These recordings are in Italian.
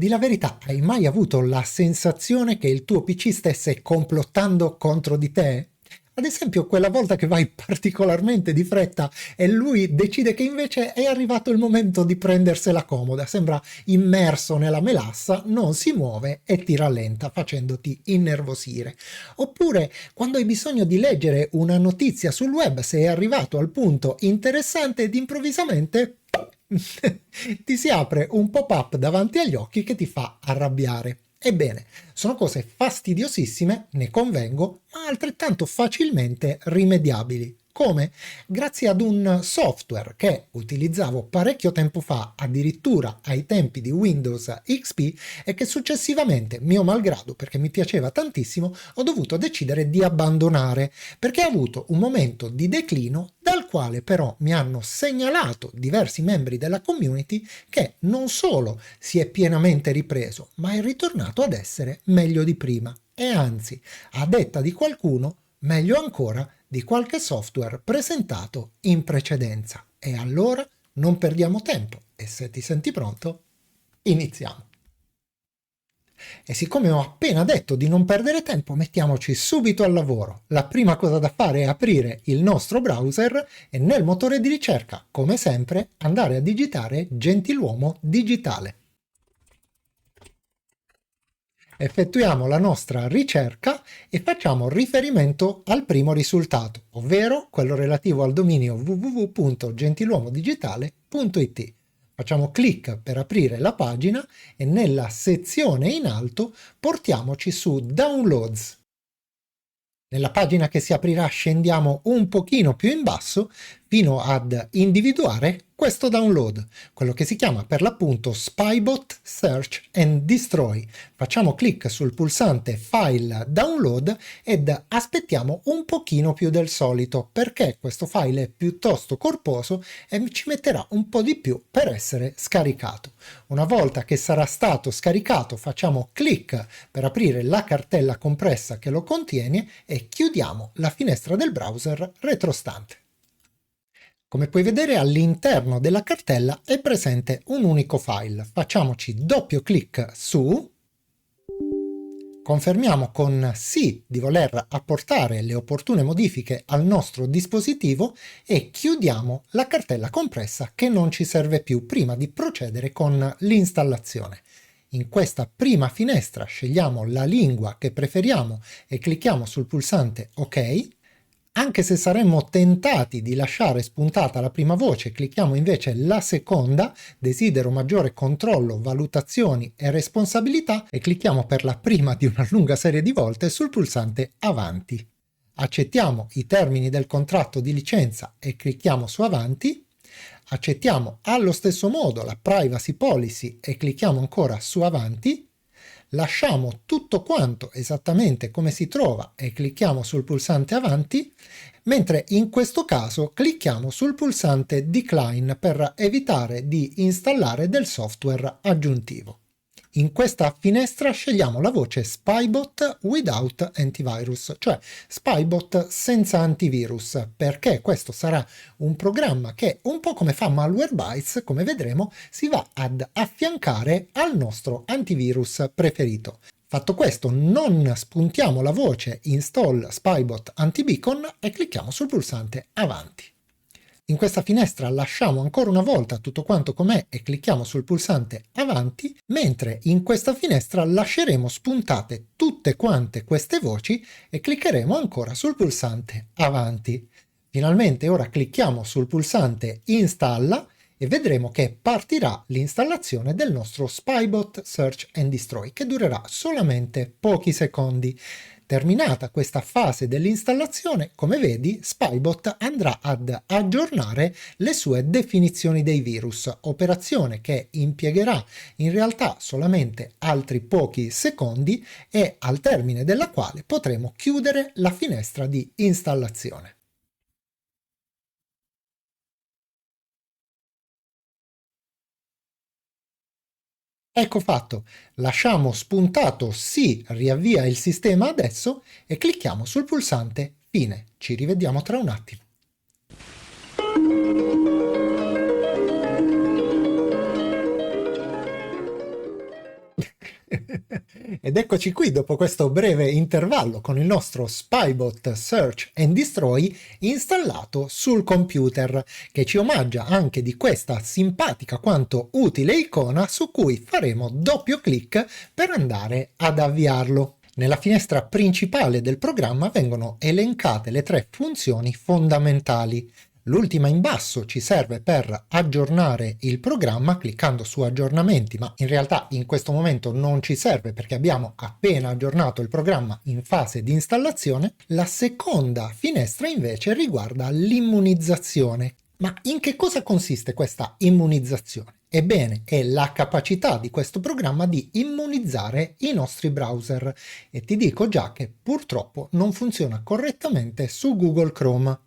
Di la verità, hai mai avuto la sensazione che il tuo PC stesse complottando contro di te? Ad esempio, quella volta che vai particolarmente di fretta e lui decide che invece è arrivato il momento di prendersela comoda, sembra immerso nella melassa, non si muove e ti rallenta facendoti innervosire. Oppure, quando hai bisogno di leggere una notizia sul web, sei arrivato al punto interessante ed improvvisamente ti si apre un pop-up davanti agli occhi che ti fa arrabbiare. Ebbene, sono cose fastidiosissime, ne convengo, ma altrettanto facilmente rimediabili. Come? Grazie ad un software che utilizzavo parecchio tempo fa, addirittura ai tempi di Windows XP, e che successivamente, mio malgrado, perché mi piaceva tantissimo, ho dovuto decidere di abbandonare, perché ha avuto un momento di declino dal quale però mi hanno segnalato diversi membri della community che non solo si è pienamente ripreso, ma è ritornato ad essere meglio di prima. E anzi, a detta di qualcuno, meglio ancora di qualche software presentato in precedenza. E allora non perdiamo tempo e se ti senti pronto, iniziamo. E siccome ho appena detto di non perdere tempo, mettiamoci subito al lavoro. La prima cosa da fare è aprire il nostro browser e nel motore di ricerca, come sempre, andare a digitare Gentiluomo Digitale. Effettuiamo la nostra ricerca e facciamo riferimento al primo risultato, ovvero quello relativo al dominio www.gentiluomodigitale.it. Facciamo clic per aprire la pagina e nella sezione in alto portiamoci su Downloads. Nella pagina che si aprirà scendiamo un pochino più in basso fino ad individuare questo download, quello che si chiama per l'appunto Spybot Search and Destroy. Facciamo clic sul pulsante File Download ed aspettiamo un pochino più del solito perché questo file è piuttosto corposo e ci metterà un po' di più per essere scaricato. Una volta che sarà stato scaricato facciamo clic per aprire la cartella compressa che lo contiene e chiudiamo la finestra del browser retrostante. Come puoi vedere all'interno della cartella è presente un unico file. Facciamoci doppio clic su, confermiamo con sì di voler apportare le opportune modifiche al nostro dispositivo e chiudiamo la cartella compressa che non ci serve più prima di procedere con l'installazione. In questa prima finestra scegliamo la lingua che preferiamo e clicchiamo sul pulsante OK. Anche se saremmo tentati di lasciare spuntata la prima voce, clicchiamo invece la seconda, desidero maggiore controllo, valutazioni e responsabilità e clicchiamo per la prima di una lunga serie di volte sul pulsante avanti. Accettiamo i termini del contratto di licenza e clicchiamo su avanti. Accettiamo allo stesso modo la privacy policy e clicchiamo ancora su avanti. Lasciamo tutto quanto esattamente come si trova e clicchiamo sul pulsante avanti, mentre in questo caso clicchiamo sul pulsante decline per evitare di installare del software aggiuntivo. In questa finestra scegliamo la voce Spybot without antivirus, cioè Spybot senza antivirus, perché questo sarà un programma che, un po' come fa Malwarebytes, come vedremo, si va ad affiancare al nostro antivirus preferito. Fatto questo, non spuntiamo la voce Install Spybot Anti-Beacon e clicchiamo sul pulsante avanti. In questa finestra lasciamo ancora una volta tutto quanto com'è e clicchiamo sul pulsante avanti, mentre in questa finestra lasceremo spuntate tutte quante queste voci e cliccheremo ancora sul pulsante avanti. Finalmente ora clicchiamo sul pulsante installa e vedremo che partirà l'installazione del nostro Spybot Search and Destroy, che durerà solamente pochi secondi. Terminata questa fase dell'installazione, come vedi, Spybot andrà ad aggiornare le sue definizioni dei virus, operazione che impiegherà in realtà solamente altri pochi secondi e al termine della quale potremo chiudere la finestra di installazione. Ecco fatto, lasciamo spuntato sì, riavvia il sistema adesso e clicchiamo sul pulsante fine. Ci rivediamo tra un attimo. Ed eccoci qui dopo questo breve intervallo con il nostro Spybot Search and Destroy installato sul computer, che ci omaggia anche di questa simpatica quanto utile icona su cui faremo doppio clic per andare ad avviarlo. Nella finestra principale del programma vengono elencate le 3 funzioni fondamentali. L'ultima in basso ci serve per aggiornare il programma cliccando su aggiornamenti, ma in realtà in questo momento non ci serve perché abbiamo appena aggiornato il programma in fase di installazione. La seconda finestra invece riguarda l'immunizzazione. Ma in che cosa consiste questa immunizzazione? Ebbene, è la capacità di questo programma di immunizzare i nostri browser, e ti dico già che purtroppo non funziona correttamente su Google Chrome.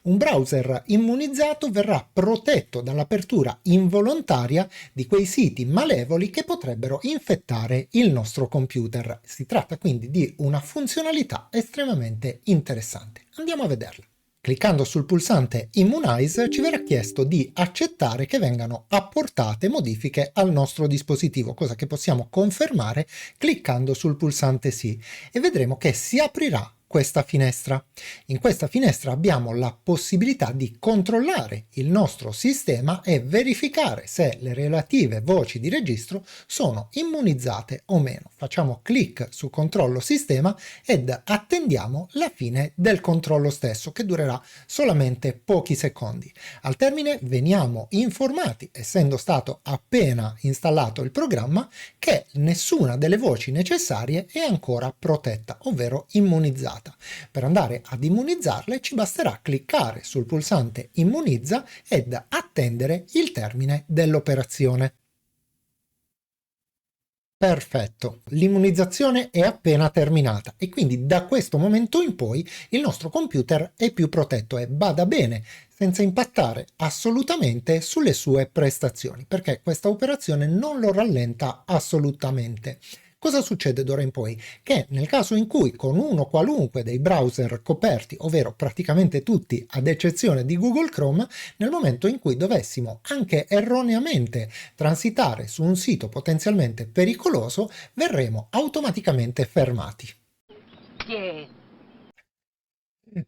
Un browser immunizzato verrà protetto dall'apertura involontaria di quei siti malevoli che potrebbero infettare il nostro computer. Si tratta quindi di una funzionalità estremamente interessante. Andiamo a vederla. Cliccando sul pulsante Immunize ci verrà chiesto di accettare che vengano apportate modifiche al nostro dispositivo, cosa che possiamo confermare cliccando sul pulsante Sì, e vedremo che si aprirà questa finestra. In questa finestra abbiamo la possibilità di controllare il nostro sistema e verificare se le relative voci di registro sono immunizzate o meno. Facciamo clic su controllo sistema ed attendiamo la fine del controllo stesso, che durerà solamente pochi secondi. Al termine veniamo informati, essendo stato appena installato il programma, che nessuna delle voci necessarie è ancora protetta, ovvero immunizzata. Per andare ad immunizzarle ci basterà cliccare sul pulsante Immunizza ed attendere il termine dell'operazione. Perfetto, l'immunizzazione è appena terminata e quindi da questo momento in poi il nostro computer è più protetto, e bada bene, senza impattare assolutamente sulle sue prestazioni, perché questa operazione non lo rallenta assolutamente. Cosa succede d'ora in poi? Che nel caso in cui con uno qualunque dei browser coperti, ovvero praticamente tutti ad eccezione di Google Chrome, nel momento in cui dovessimo anche erroneamente transitare su un sito potenzialmente pericoloso, verremo automaticamente fermati.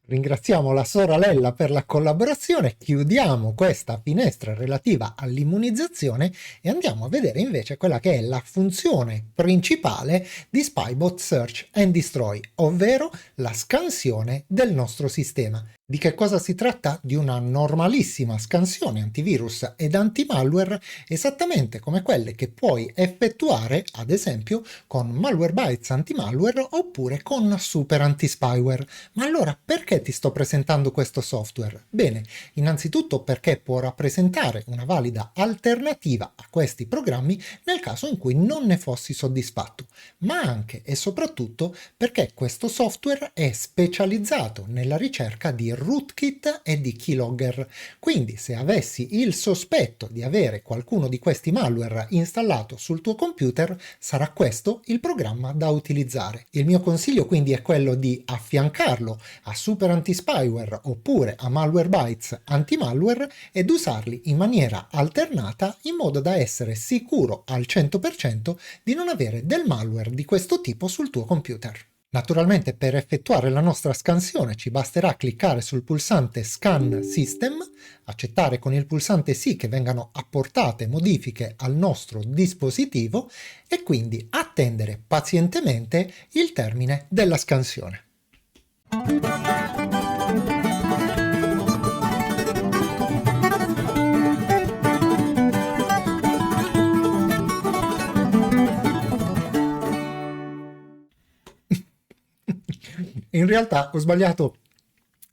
Ringraziamo la sorella per la collaborazione, chiudiamo questa finestra relativa all'immunizzazione e andiamo a vedere invece quella che è la funzione principale di Spybot Search and Destroy, ovvero la scansione del nostro sistema. Di che cosa si tratta? Di una normalissima scansione antivirus ed antimalware, esattamente come quelle che puoi effettuare, ad esempio, con Malwarebytes antimalware oppure con Super Anti-Spyware. Ma allora perché ti sto presentando questo software? Bene, innanzitutto perché può rappresentare una valida alternativa a questi programmi nel caso in cui non ne fossi soddisfatto, ma anche e soprattutto perché questo software è specializzato nella ricerca di rootkit e di keylogger. Quindi se avessi il sospetto di avere qualcuno di questi malware installato sul tuo computer, sarà questo il programma da utilizzare. Il mio consiglio quindi è quello di affiancarlo a Super Anti-Spyware oppure a Malwarebytes anti-malware ed usarli in maniera alternata in modo da essere sicuro al 100% di non avere del malware di questo tipo sul tuo computer. Naturalmente per effettuare la nostra scansione ci basterà cliccare sul pulsante Scan System, accettare con il pulsante Sì che vengano apportate modifiche al nostro dispositivo e quindi attendere pazientemente il termine della scansione. In realtà ho sbagliato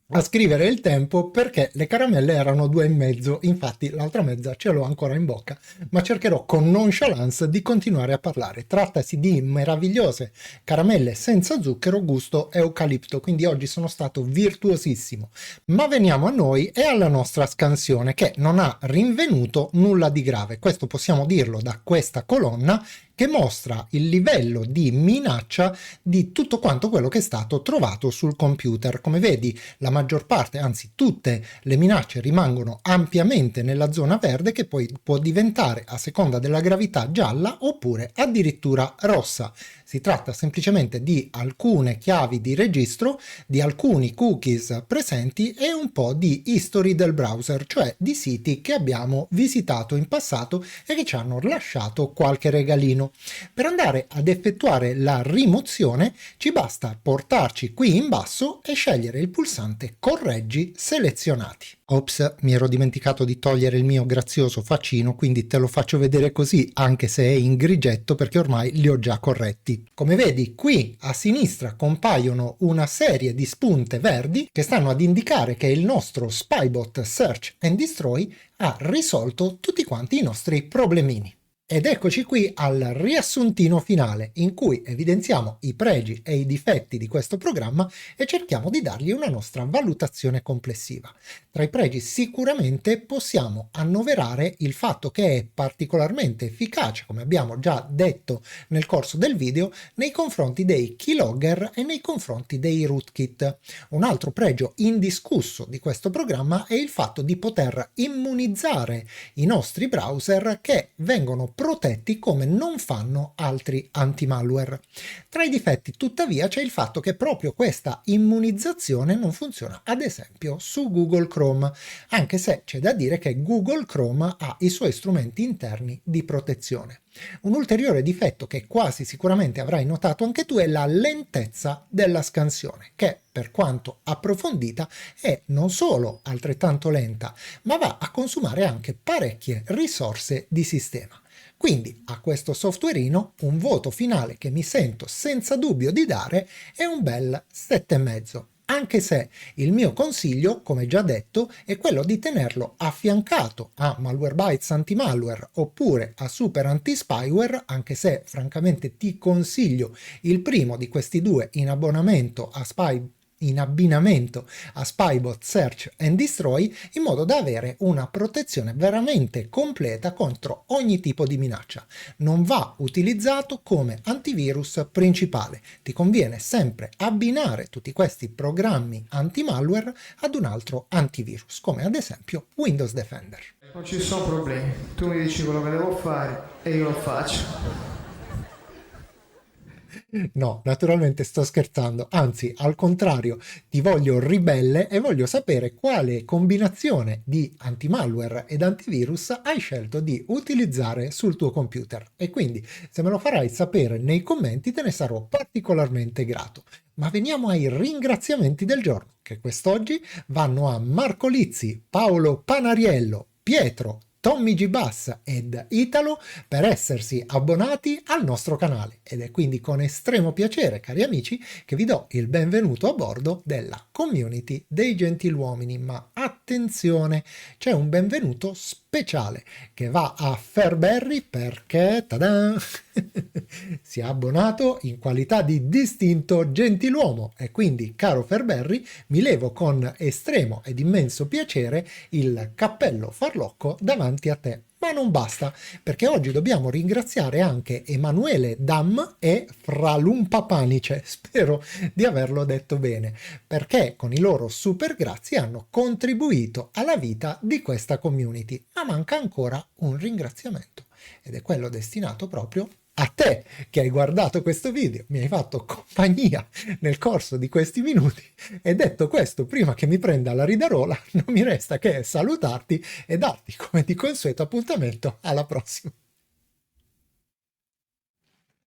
a scrivere il tempo perché le caramelle erano 2,5, infatti l'altra mezza ce l'ho ancora in bocca, ma cercherò con nonchalance di continuare a parlare. Trattasi di meravigliose caramelle senza zucchero gusto eucalipto, quindi oggi sono stato virtuosissimo. Ma veniamo a noi e alla nostra scansione, che non ha rinvenuto nulla di grave. Questo possiamo dirlo da questa colonna che mostra il livello di minaccia di tutto quanto quello che è stato trovato sul computer. Come vedi, la maggior parte, anzi tutte le minacce rimangono ampiamente nella zona verde, che poi può diventare, a seconda della gravità, gialla oppure addirittura rossa. Si tratta semplicemente di alcune chiavi di registro, di alcuni cookies presenti e un po' di history del browser, cioè di siti che abbiamo visitato in passato e che ci hanno lasciato qualche regalino. Per andare ad effettuare la rimozione ci basta portarci qui in basso e scegliere il pulsante correggi selezionati. Ops, mi ero dimenticato di togliere il mio grazioso faccino, quindi te lo faccio vedere così, anche se è in grigetto, perché ormai li ho già corretti. Come vedi, qui a sinistra compaiono una serie di spunte verdi che stanno ad indicare che il nostro Spybot Search and Destroy ha risolto tutti quanti i nostri problemini. Ed eccoci qui al riassuntino finale, in cui evidenziamo i pregi e i difetti di questo programma e cerchiamo di dargli una nostra valutazione complessiva. Tra i pregi sicuramente possiamo annoverare il fatto che è particolarmente efficace, come abbiamo già detto nel corso del video, nei confronti dei keylogger e nei confronti dei rootkit. Un altro pregio indiscusso di questo programma è il fatto di poter immunizzare i nostri browser che vengono protetti come non fanno altri anti-malware. Tra i difetti, tuttavia, c'è il fatto che proprio questa immunizzazione non funziona, ad esempio, su Google Chrome, anche se c'è da dire che Google Chrome ha i suoi strumenti interni di protezione. Un ulteriore difetto che quasi sicuramente avrai notato anche tu è la lentezza della scansione, che per quanto approfondita è non solo altrettanto lenta, ma va a consumare anche parecchie risorse di sistema. Quindi a questo softwareino un voto finale che mi sento senza dubbio di dare è un bel 7,5. Anche se il mio consiglio, come già detto, è quello di tenerlo affiancato a Malwarebytes Anti-Malware oppure a Super Anti-Spyware, anche se francamente ti consiglio il primo di questi due in abbinamento a Spybot Search and Destroy, in modo da avere una protezione veramente completa contro ogni tipo di minaccia. Non va utilizzato come antivirus principale, ti conviene sempre abbinare tutti questi programmi anti-malware ad un altro antivirus, come ad esempio Windows Defender. Non ci sono problemi, tu mi dici quello che devo fare e io lo faccio. No, naturalmente sto scherzando, anzi, al contrario, ti voglio ribelle e voglio sapere quale combinazione di antimalware ed antivirus hai scelto di utilizzare sul tuo computer. E quindi, se me lo farai sapere nei commenti, te ne sarò particolarmente grato. Ma veniamo ai ringraziamenti del giorno, che quest'oggi vanno a Marco Lizzi, Paolo Panariello, Pietro, Tommy G. Bass ed Italo per essersi abbonati al nostro canale, ed è quindi con estremo piacere, cari amici, che vi do il benvenuto a bordo della community dei gentiluomini. Ma attenzione, c'è un benvenuto speciale che va a Fairberry perché tada, si è abbonato in qualità di distinto gentiluomo, e quindi, caro Fairberry, mi levo con estremo ed immenso piacere il cappello farlocco davanti a te. Ma non basta, perché oggi dobbiamo ringraziare anche Emanuele Dam e Fralumpa Panice, spero di averlo detto bene, perché con i loro super grazie hanno contribuito alla vita di questa community. Ma manca ancora un ringraziamento, ed è quello destinato proprio a te che hai guardato questo video, mi hai fatto compagnia nel corso di questi minuti, e detto questo, prima che mi prenda la ridarola, non mi resta che salutarti e darti, come di consueto, appuntamento alla prossima.